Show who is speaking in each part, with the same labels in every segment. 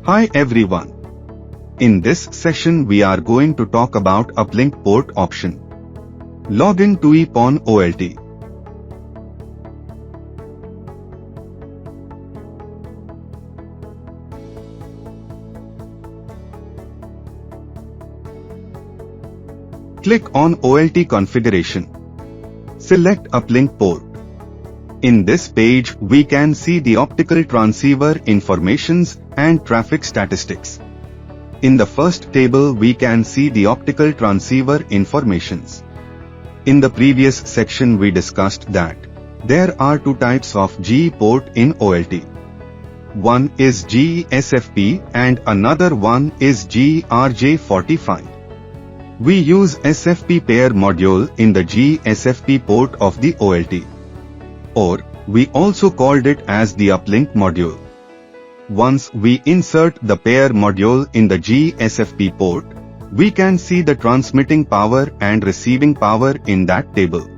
Speaker 1: Hi everyone. In this session we are going to talk about Uplink port option. Log in to EPON OLT. Click on OLT configuration. Select Uplink port. In this page we can see the optical transceiver informations and traffic statistics. In the first table we can see the optical transceiver informations. In the previous section we discussed that there are two types of GE port in OLT. One is GE SFP and another one is GE RJ45. We use SFP pair module in the GE SFP port of the OLT. Or, we also called it as the uplink module. Once we insert the pair module in the GE SFP port, we can see the transmitting power and receiving power in that table.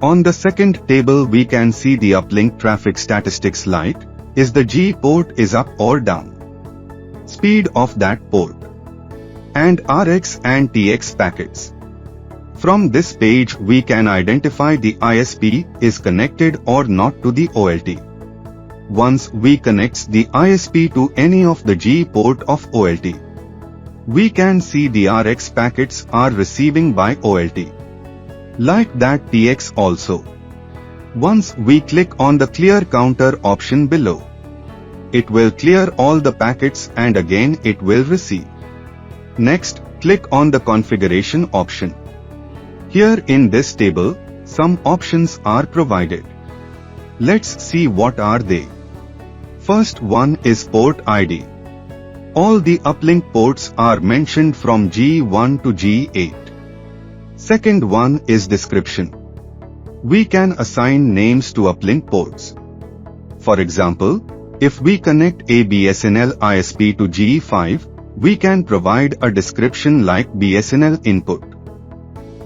Speaker 1: On the second table we can see the uplink traffic statistics like, is the GE port is up or down, speed of that port, and RX and TX packets. From this page we can identify the ISP is connected or not to the OLT. Once we connect the ISP to any of the GE port of OLT, we can see the RX packets are receiving by OLT. Like that TX also. Once we click on the clear counter option below, it will clear all the packets and again it will receive. Next, click on the configuration option. Here in this table, some options are provided. Let's see what are they. First one is port ID. All the uplink ports are mentioned from G1 to G8. Second one is description. We can assign names to uplink ports. For example, if we connect a BSNL ISP to G5, we can provide a description like BSNL input.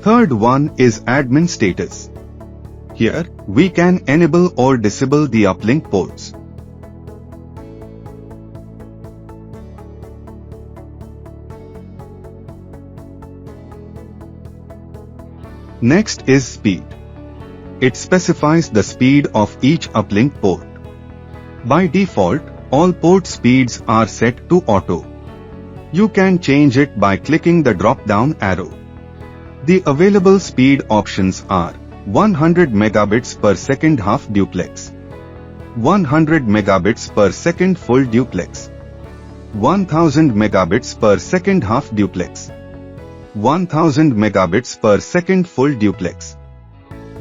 Speaker 1: Third one is admin status. Here, we can enable or disable the uplink ports. Next is speed. It specifies the speed of each uplink port. By default, all port speeds are set to auto. You can change it by clicking the drop-down arrow. The available speed options are 100 megabits per second half duplex, 100 megabits per second full duplex, 1000 megabits per second half duplex, 1000 megabits per second full duplex.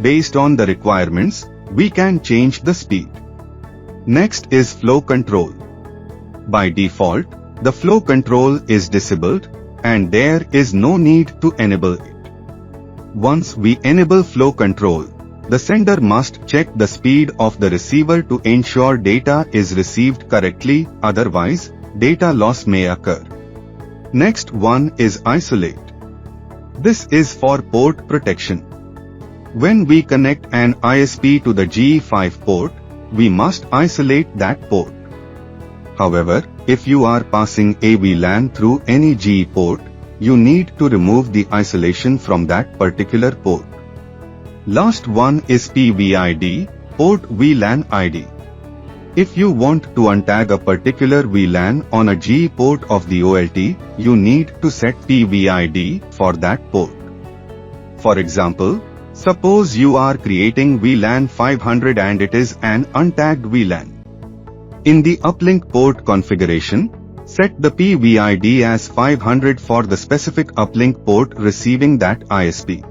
Speaker 1: Based on the requirements, we can change the speed. Next is flow control. By default, the flow control is disabled and there is no need to enable it. Once we enable flow control, the sender must check the speed of the receiver to ensure data is received correctly, otherwise, data loss may occur. Next one is isolate. This is for port protection. When we connect an ISP to the G5 port, we must isolate that port. However, if you are passing a VLAN through any GE port, you need to remove the isolation from that particular port. Last one is PVID, Port VLAN ID. If you want to untag a particular VLAN on a GE port of the OLT, you need to set PVID for that port. For example, suppose you are creating VLAN 500 and it is an untagged VLAN. In the uplink port configuration, set the PVID as 500 for the specific uplink port receiving that ISP.